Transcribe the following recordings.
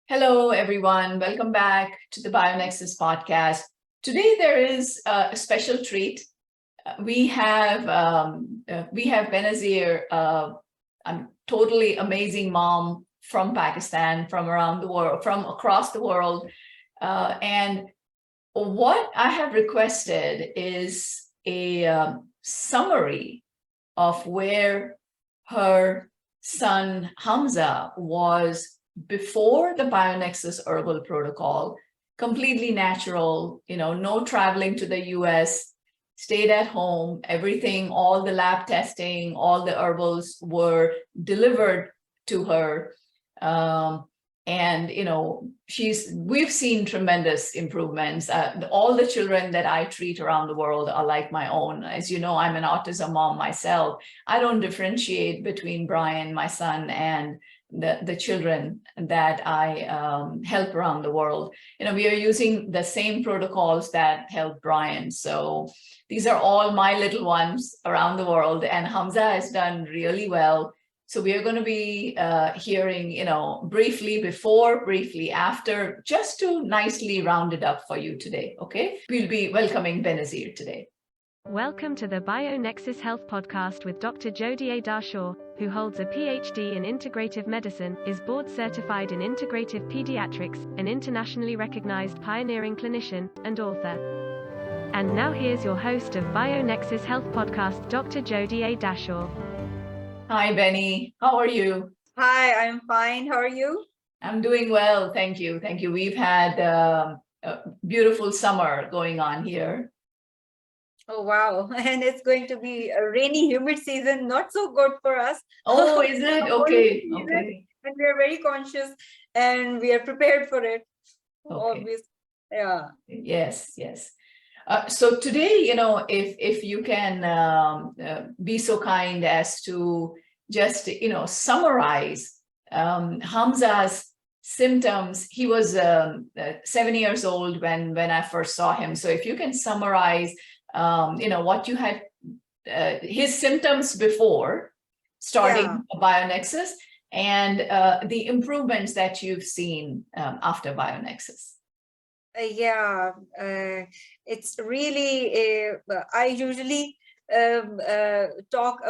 Hello, everyone. Welcome back to the BioNexus podcast. Today, there is a special treat. We have Benazir, a totally amazing mom from Pakistan, from around the world, from across the world. And what I have requested is a summary of where her son Hamza was before the BioNexus herbal protocol, completely natural, no traveling to the US, stayed at home, everything, all the lab testing, all the herbals were delivered to her. And we've seen tremendous improvements. All the children that I treat around the world are like my own. As you know, I'm an autism mom myself. I don't differentiate between Brian, my son, and the children that I help around the world. We are using the same protocols that help Brian. So these are all my little ones around the world, and Hamza has done really well. So we are going to be hearing, briefly before, briefly after, just to nicely round it up for you today. Okay, we'll be welcoming Benazir today. Welcome to the BioNexus Health Podcast with Dr. Jodie A. Dashore, who holds a PhD in integrative medicine, is board certified in integrative pediatrics, an internationally recognized pioneering clinician, and author. And now here's your host of BioNexus Health Podcast, Dr. Jodie A. Dashore. Hi, Benny. How are you? Hi, I'm fine. How are you? I'm doing well. Thank you. Thank you. We've had a beautiful summer going on here. Oh, wow. And it's going to be a rainy, humid season, not so good for us. Oh, is it? Okay. Okay. And we are very conscious and we are prepared for it. Okay. Obviously. Yeah. Yes, yes. So today, if you can be so kind as to just, summarize Hamza's symptoms. He was 7 years old when I first saw him. So if you can summarize, what you had, his symptoms before starting BioNexus, and the improvements that you've seen after BioNexus. It's really, I usually talk,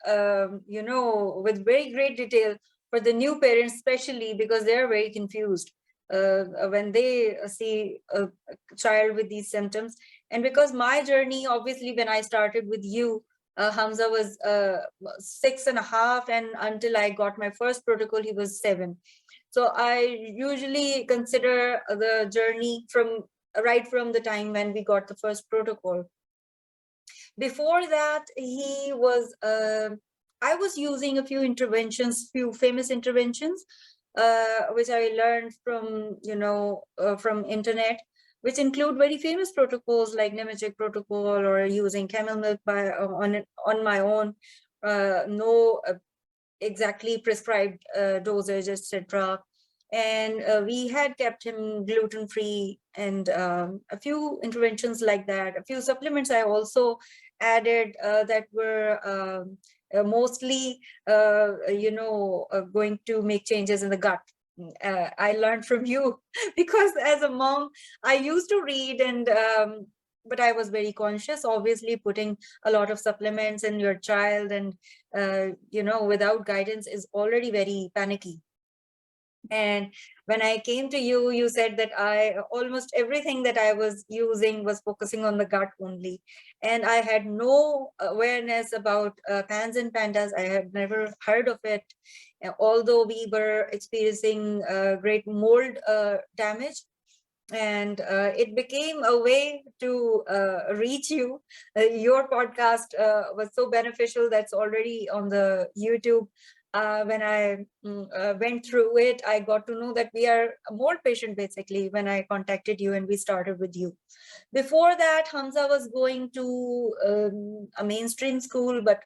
with very great detail for the new parents, especially because they're very confused when they see a child with these symptoms. And because my journey, obviously, when I started with you, Hamza was 6.5, and until I got my first protocol, he was 7. So I usually consider the journey right from the time when we got the first protocol. Before that, I was using a few famous interventions, which I learned from internet, which include very famous protocols like Nemetschek protocol or using camel milk on my own, no exactly prescribed dosage, etc. And we had kept him gluten-free, and a few interventions like that. A few supplements I also added that were mostly going to make changes in the gut. I learned from you because as a mom, I used to read but I was very conscious, obviously putting a lot of supplements in your child and, without guidance is already very panicky. And when I came to you, you said that almost everything that I was using was focusing on the gut only. And I had no awareness about PANS and PANDAS. I had never heard of it. Although we were experiencing great mold damage. And it became a way to reach you. Your podcast was so beneficial. That's already on the YouTube. When I went through it, I got to know that we are a mold patient basically when I contacted you and we started with you. Before that, Hamza was going to a mainstream school, but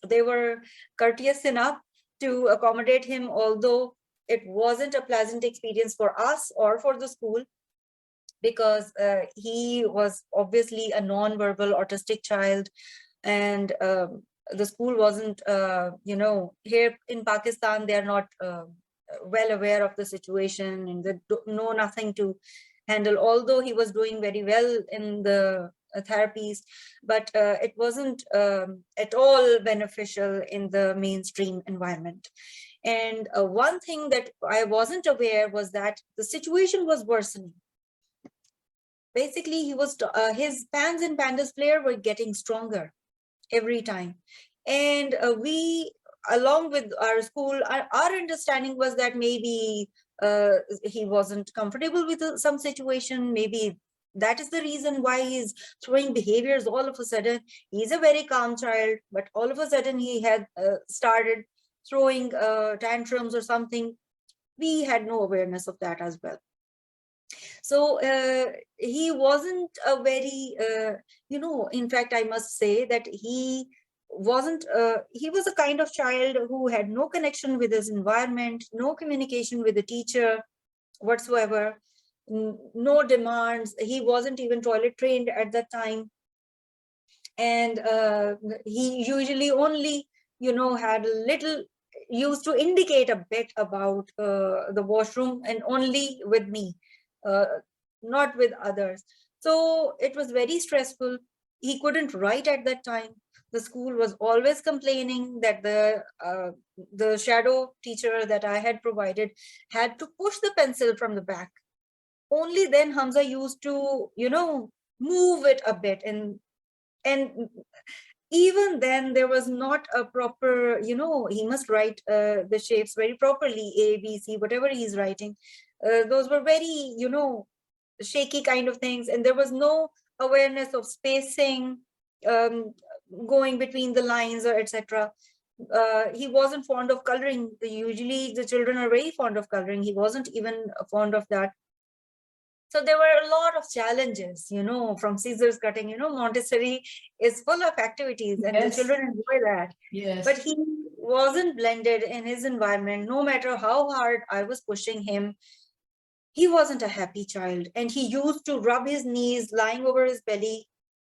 they were courteous enough to accommodate him, although it wasn't a pleasant experience for us or for the school, because he was obviously a non-verbal autistic child, and the school wasn't, here in Pakistan, they are not well aware of the situation and they know nothing to handle, although he was doing very well in the therapies, but it wasn't at all beneficial in the mainstream environment. And one thing that I wasn't aware was that the situation was worsening. Basically, he was his PANS and PANDAS flare were getting stronger every time. And we, along with our school, our understanding was that maybe he wasn't comfortable with some situation. Maybe that is the reason why he's throwing behaviors all of a sudden. He's a very calm child, but all of a sudden he had started throwing tantrums or something. We had no awareness of that as well. So he wasn't a very, in fact, I must say that he wasn't, he was a kind of child who had no connection with his environment, no communication with the teacher whatsoever, no demands. He wasn't even toilet trained at that time. And he usually only, had a little, used to indicate a bit about the washroom, and only with me. Not with others. So it was very stressful. He couldn't write at that time. The school was always complaining that the shadow teacher that I had provided had to push the pencil from the back. Only then Hamza used to, move it a bit, and even then there was not a proper, he must write the shapes very properly, A, B, C, whatever he's writing. Those were very, shaky kind of things, and there was no awareness of spacing, going between the lines, or etc. He wasn't fond of coloring. Usually the children are very fond of coloring. He wasn't even fond of that. So there were a lot of challenges, from scissors cutting. Montessori is full of activities, and Yes. the children enjoy that. Yes. But he wasn't blended in his environment. No matter how hard I was pushing him, he wasn't a happy child. And he used to rub his knees lying over his belly.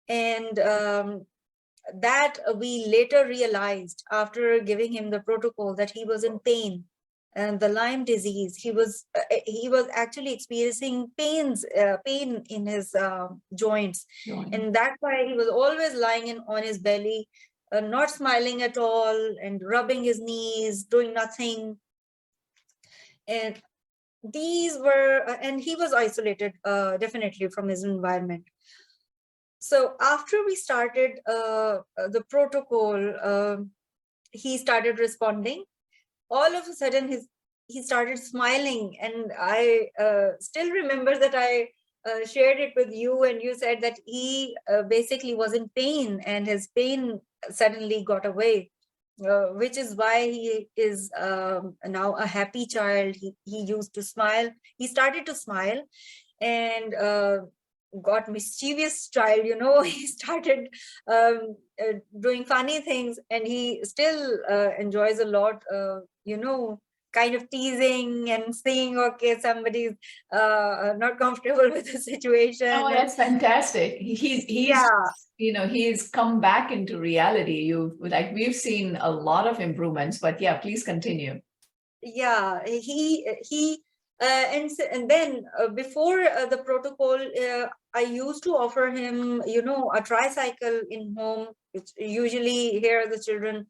And that we later realized after giving him the protocol that he was in pain. And the Lyme disease, he was actually experiencing pain in his joints. And that's why he was always lying on his belly, not smiling at all, and rubbing his knees, doing nothing. And these were, and he was isolated definitely from his environment. So after we started the protocol, he started responding. All of a sudden he started smiling, and I still remember that I shared it with you, and you said that he basically was in pain, and his pain suddenly got away. Which is why he is now a happy child. He used to smile. He started to smile, and got mischievous child. He started doing funny things, and he still enjoys a lot. Kind of teasing and saying, okay, somebody's not comfortable with the situation. Oh, that's fantastic. He's he's come back into reality. We've seen a lot of improvements, but yeah, please continue. Yeah, and then before the protocol, I used to offer him, a tricycle in home, which usually here the children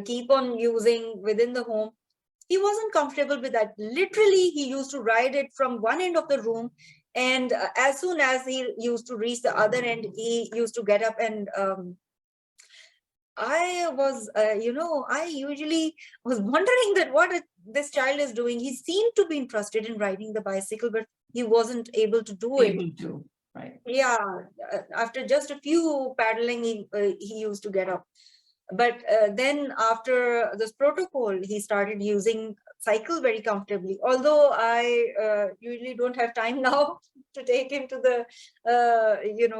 keep on using within the home. He wasn't comfortable with that. Literally, he used to ride it from one end of the room, and as soon as he used to reach the other end, he used to get up. And I was, I usually was wondering that what this child is doing. He seemed to be interested in riding the bicycle, but he wasn't able to do it. Right. Yeah, after just a few paddling, he used to get up. But then after this protocol, he started using cycle very comfortably. Although I usually don't have time now to take him to the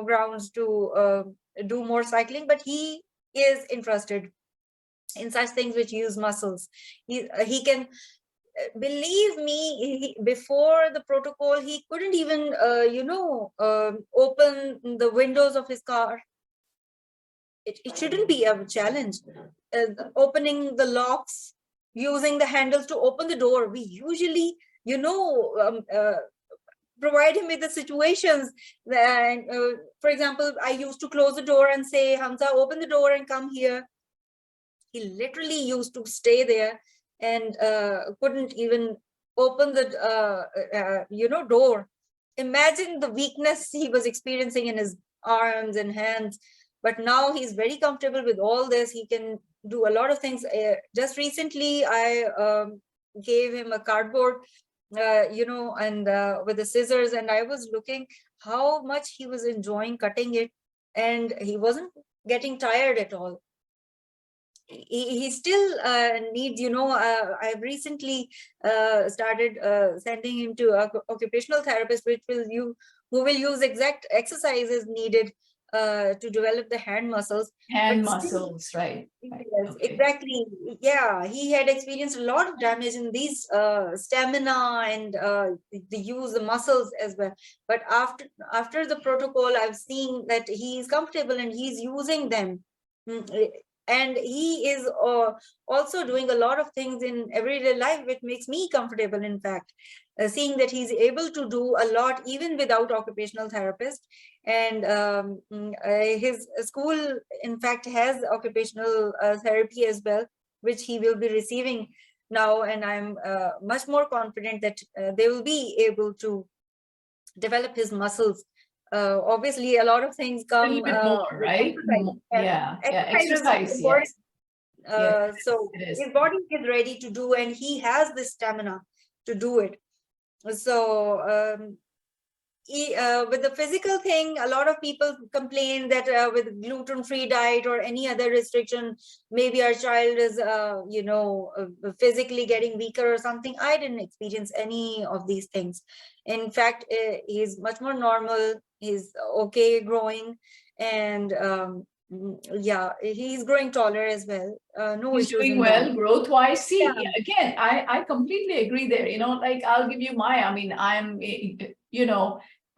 grounds to do more cycling, but he is interested in such things which use muscles. He can, believe me, before the protocol, he couldn't even open the windows of his car. It shouldn't be a challenge. Opening the locks, using the handles to open the door. We usually, provide him with the situations. And for example, I used to close the door and say, Hamza, open the door and come here. He literally used to stay there and couldn't even open the door. Imagine the weakness he was experiencing in his arms and hands. But now he's very comfortable with all this. He can do a lot of things. Just recently, I gave him a cardboard, and with the scissors, and I was looking how much he was enjoying cutting it, and he wasn't getting tired at all. He still needs, I've recently started sending him to a occupational therapist, who will use exact exercises needed to develop the hand muscles. Hand But muscles, still, right? yes, Okay. exactly. Yeah, he had experienced a lot of damage in these stamina and the muscles as well. But after the protocol, I've seen that he is comfortable and he's using them. And he is also doing a lot of things in everyday life, which makes me comfortable, in fact, seeing that he's able to do a lot even without occupational therapist. And his school, in fact, has occupational therapy as well, which he will be receiving now. And I'm much more confident that they will be able to develop his muscles. Obviously, a lot of things A little come bit more, with right? exercise. Yeah, exercise, Is yes. Yes, so it is. his body is ready to do, and he has the stamina to do it. So with the physical thing, a lot of people complain that with gluten-free diet or any other restriction, maybe our child is physically getting weaker or something. I didn't experience any of these things. In fact, he's much more normal. He's okay growing, and yeah, he's growing taller as well. No He's issues doing in that. well growth-wise. See, Yeah. again, I completely agree there. Like I'll give you I'm,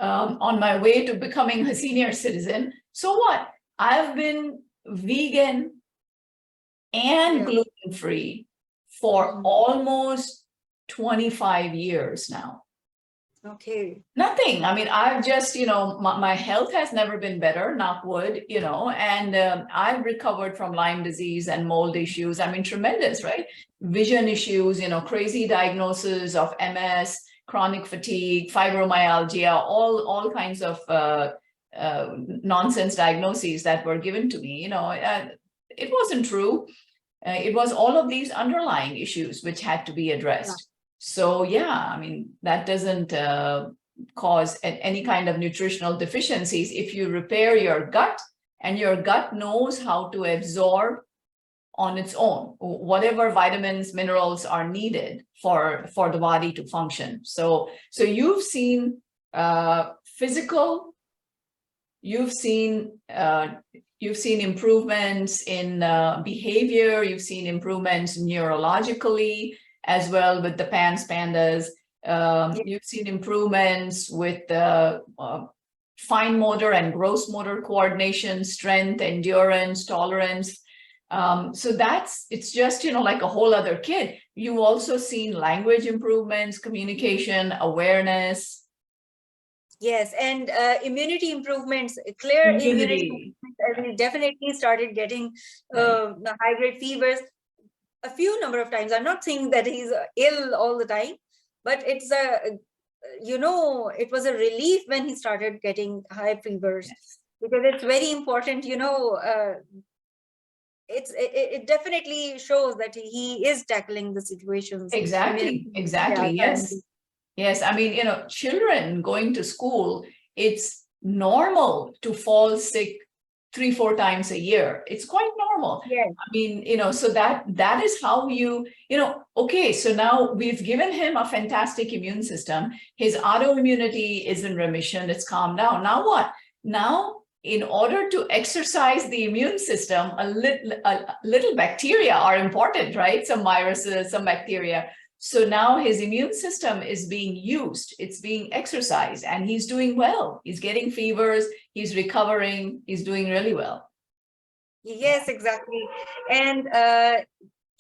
on my way to becoming a senior citizen. So what? I've been vegan and Yeah. gluten-free for almost 25 years now. Okay. Nothing. I've just, my health has never been better, knock wood, and I've recovered from Lyme disease and mold issues. Tremendous, right? Vision issues, crazy diagnosis of MS, chronic fatigue, fibromyalgia, all kinds of nonsense diagnoses that were given to me. It wasn't true. It was all of these underlying issues which had to be addressed. So yeah, that doesn't cause any kind of nutritional deficiencies if you repair your gut, and your gut knows how to absorb on its own whatever vitamins, minerals are needed for the body to function. So you've seen physical, you've seen improvements in behavior, you've seen improvements neurologically as well with the PANDAS. You've seen improvements with fine motor and gross motor coordination, strength, endurance, tolerance. So it's just, like a whole other kid. You've also seen language improvements, communication, awareness. Yes, and immunity improvements, clear immunity improvements. We definitely started getting the high-grade fevers a few number of times. I'm not saying that he's ill all the time, but it's it was a relief when he started getting high fevers. Yes. Because it's very important, it definitely shows that he is tackling the situations. Exactly. Yes. Yes. Children going to school, it's normal to fall sick 3-4 times a year. It's quite normal. Yes. So that is how okay, so now we've given him a fantastic immune system. His autoimmunity is in remission. It's calmed down. Now what? Now, in order to exercise the immune system, a little bacteria are important, right? Some viruses, some bacteria. So now his immune system is being used, it's being exercised, and he's doing well. He's getting fevers, he's recovering, he's doing really well. Yes, exactly. And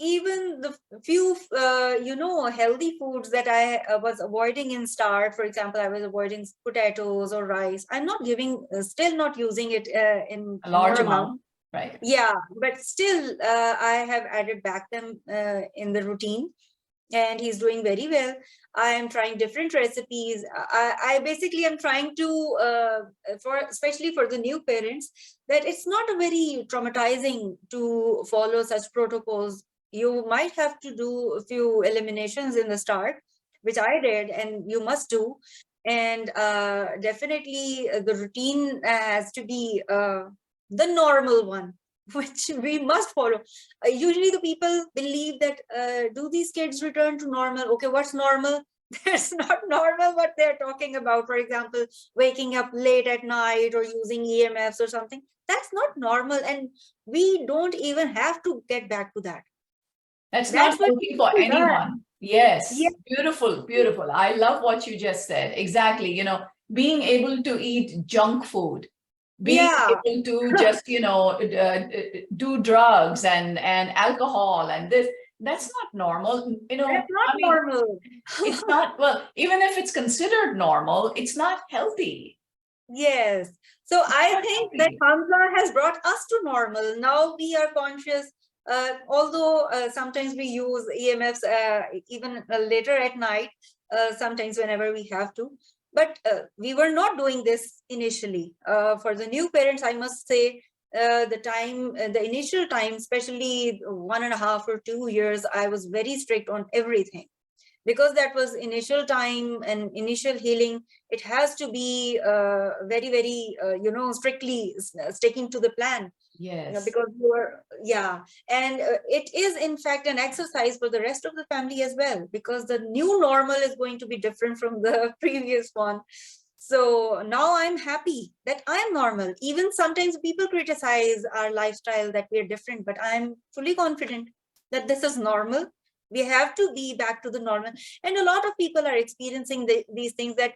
even the few, healthy foods that I was avoiding in start, for example, I was avoiding potatoes or rice. I'm not giving, still not using it in A more large amount. amount, right? Yeah, but still, I have added back them in the routine, and he's doing very well. I am trying different recipes. I basically am trying to, especially for the new parents, that it's not a very traumatizing to follow such protocols. You might have to do a few eliminations in the start, which I did, and you must do. And definitely the routine has to be the normal one, which we must follow. Usually the people believe that, do these kids return to normal? Okay, what's normal? That's not normal what they're talking about. For example, waking up late at night or using EMFs or something. That's not normal. And we don't even have to get back to that. That's not That's what healthy for people learn. anyone. Yes, Yeah, beautiful, beautiful. I love what you just said. Exactly. Being able to eat junk food, being yeah. able to just, do drugs and alcohol and this, that's not normal. That's not I mean, normal. it's not, well, even if it's considered normal, it's not healthy. Yes. So I Not think that healthy. Hamza has brought us to normal. Now we are conscious, although sometimes we use EMFs even later at night, sometimes whenever we have to. But we were not doing this initially. For the new parents, I must say, the initial time, especially 1.5 or 2 years, I was very strict on everything, because that was initial time and initial healing. It has to be very, very, strictly sticking to the plan, Yes. because you are, yeah. And it is in fact an exercise for the rest of the family as well, because the new normal is going to be different from the previous one. So now I'm happy that I'm normal. Even sometimes people criticize our lifestyle, that we're different, but I'm fully confident that this is normal. We have to be back to the normal. And a lot of people are experiencing these things, that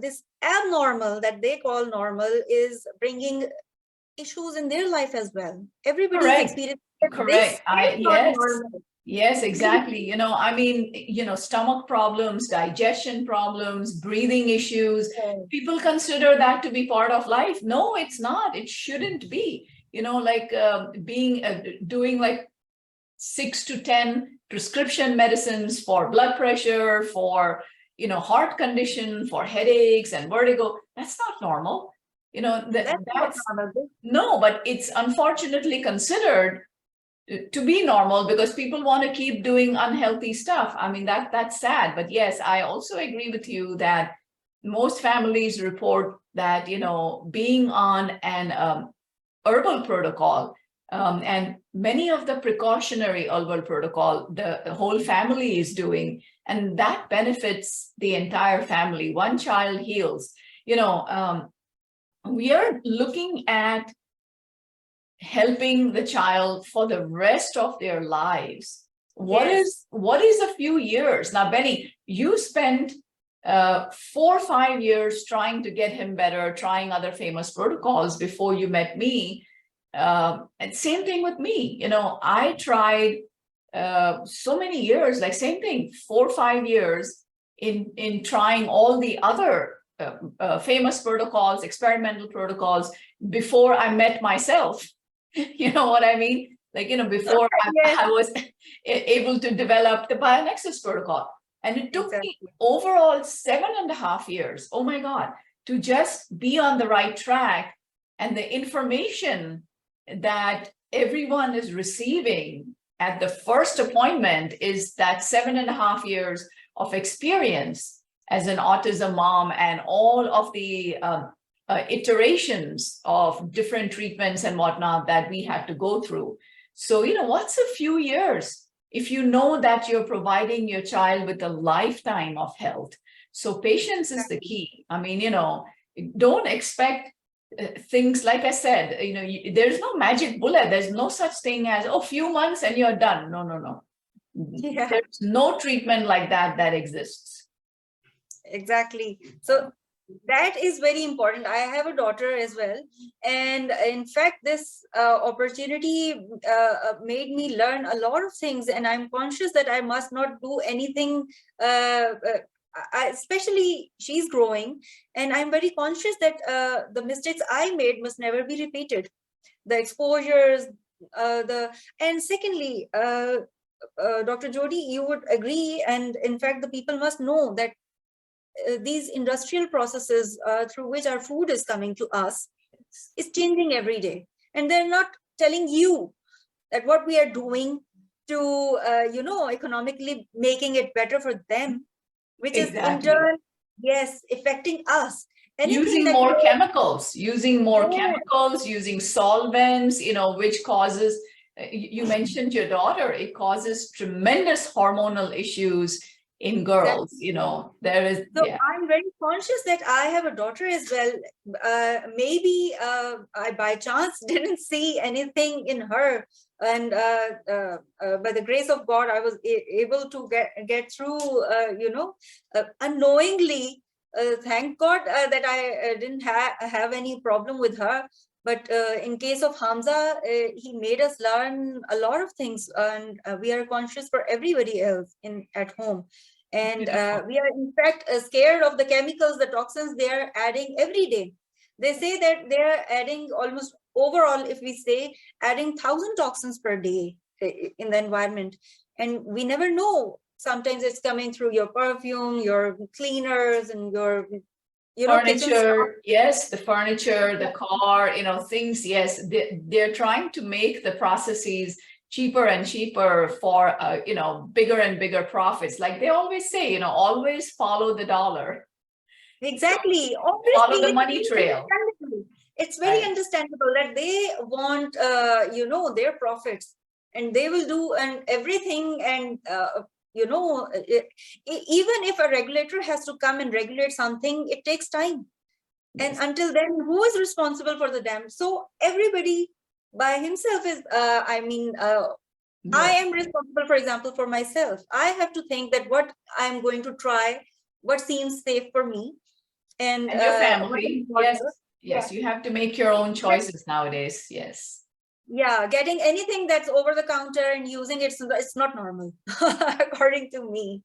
this abnormal that they call normal is bringing issues in their life as well. Everybody's Correct. experiencing that this Correct. is not Yes. normal. Yes, exactly. I mean, stomach problems, digestion problems, breathing issues. People consider that to be part of life. No, it's not. It shouldn't be. Like doing like 6 to 10 prescription medicines for blood pressure, for, heart condition, for headaches and vertigo. That's not normal. That's not That's normal. no, but it's unfortunately considered to be normal because people want to keep doing unhealthy stuff. I mean, that's sad. But yes, I also agree with you that most families report that, being on an herbal protocol, and many of the precautionary herbal protocol, the whole family is doing, and that benefits the entire family. One child heals. We are looking at helping the child for the rest of their lives. Yes. What is a few years? Now, Benny, you spent 4 or 5 years trying to get him better, trying other famous protocols before you met me. And same thing with me. I tried so many years, like same thing, 4 or 5 years in trying all the other famous protocols, experimental protocols before I met myself. You know what I mean? Like, before Yes, I was able to develop the BioNexus protocol. And it took me exactly. overall 7.5 years, oh my God, to just be on the right track. And the information that everyone is receiving at the first appointment is that 7.5 years of experience as an autism mom, and all of the iterations of different treatments and whatnot that we had to go through. So, what's a few years if you know that you're providing your child with a lifetime of health? So patience is the key. I mean, don't expect things, like I said, there's no magic bullet. There's no such thing as, few months and you're done. No, no, no. Yeah, There's no treatment like that exists. exactly. So that is very important. I have a daughter as well, and in fact this opportunity made me learn a lot of things, and I'm conscious that I must not do anything especially she's growing, and I'm very conscious that the mistakes I made must never be repeated. The exposures, and secondly, Dr. Jodie, you would agree, and in fact the people must know that these industrial processes through which our food is coming to us is changing every day, and they're not telling you that what we are doing to economically making it better for them, which is in turn, yes, affecting us. Using more chemicals, using solvents, which causes, you mentioned your daughter, it causes tremendous hormonal issues in girls. There is. So I'm very conscious that I have a daughter as well. Maybe I by chance didn't see anything in her, and by the grace of God, I was able to get through. Unknowingly. Thank God that I didn't have any problem with her. But in case of Hamza, he made us learn a lot of things, and we are conscious for everybody else at home. And we are in fact scared of the chemicals, the toxins they are adding every day. They say that they are adding almost overall, if we say, adding 1,000 toxins per day in the environment. And we never know. Sometimes it's coming through your perfume, your cleaners, and your furniture. Yes, the furniture, the car, things. Yes, they're trying to make the processes cheaper and cheaper for bigger and bigger profits. Like they always say, always follow the dollar. Exactly. Follow the money trail. It's very understandable that they want their profits, and they will do and everything, and even if a regulator has to come and regulate something, it takes time. Yes. And until then, who is responsible for the damage? So everybody by himself is, I am responsible, for example, for myself. I have to think that what I'm going to try, what seems safe for me. And your family. Yes, you have to make your own choices nowadays. Yes. Yeah, getting anything that's over the counter and using it, it's not normal, according to me.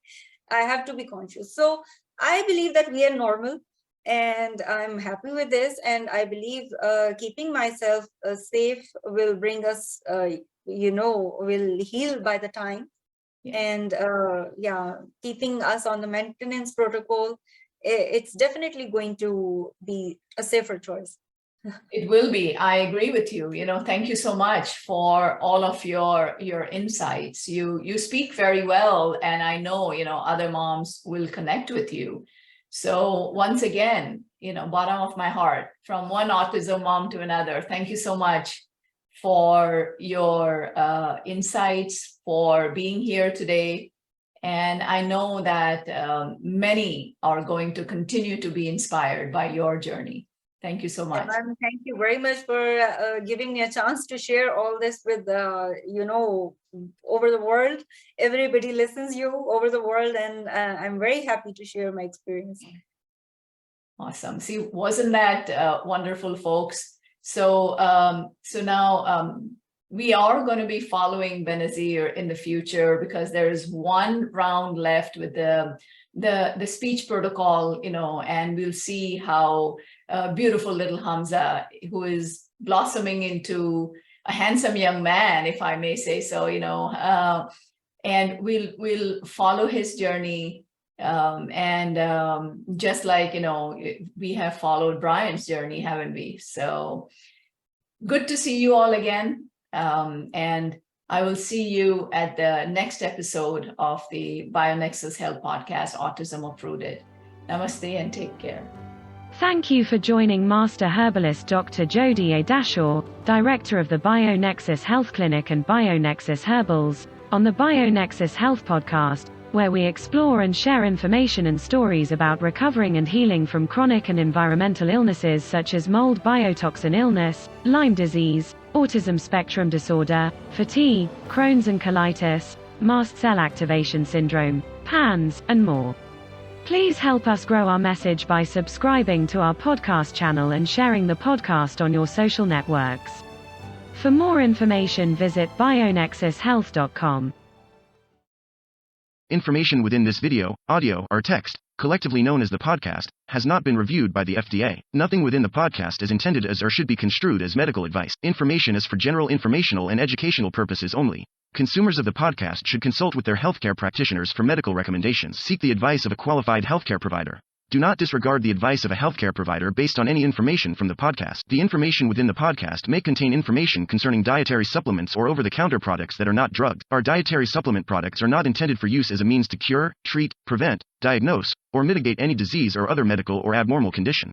I have to be conscious. So I believe that we are normal, and I'm happy with this. And I believe keeping myself safe will bring us, will heal by the time. Yeah. And keeping us on the maintenance protocol, it's definitely going to be a safer choice. It will be. I agree with you. Thank you so much for all of your insights. You speak very well, and I know, other moms will connect with you. So once again, bottom of my heart, from one autism mom to another, thank you so much for your insights, for being here today. And I know that many are going to continue to be inspired by your journey. Thank you so much. Thank you very much for giving me a chance to share all this with, over the world. Everybody listens you over the world, and I'm very happy to share my experience. Awesome. See, wasn't that wonderful, folks? So now we are going to be following Benazir in the future, because there is one round left with the speech protocol, and we'll see how beautiful little Hamza, who is blossoming into a handsome young man, if I may say so, and we'll follow his journey. Just like, we have followed Brian's journey, haven't we? So good to see you all again. And I will see you at the next episode of the BioNexus Health Podcast, Autism Uprooted. Namaste and take care. Thank you for joining Master Herbalist Dr. Jodie A. Dashore, Director of the BioNexus Health Clinic and BioNexus Herbals, on the BioNexus Health Podcast, where we explore and share information and stories about recovering and healing from chronic and environmental illnesses such as mold biotoxin illness, Lyme disease, autism spectrum disorder, fatigue, Crohn's and colitis, mast cell activation syndrome, PANDAS, and more. Please help us grow our message by subscribing to our podcast channel and sharing the podcast on your social networks. For more information, visit BioNexusHealth.com. Information within this video, audio, or text, collectively known as the podcast, has not been reviewed by the FDA. Nothing within the podcast is intended as or should be construed as medical advice. Information is for general informational and educational purposes only. Consumers of the podcast should consult with their healthcare practitioners for medical recommendations. Seek the advice of a qualified healthcare provider. Do not disregard the advice of a healthcare provider based on any information from the podcast. The information within the podcast may contain information concerning dietary supplements or over-the-counter products that are not drugs. Our dietary supplement products are not intended for use as a means to cure, treat, prevent, diagnose, or mitigate any disease or other medical or abnormal condition.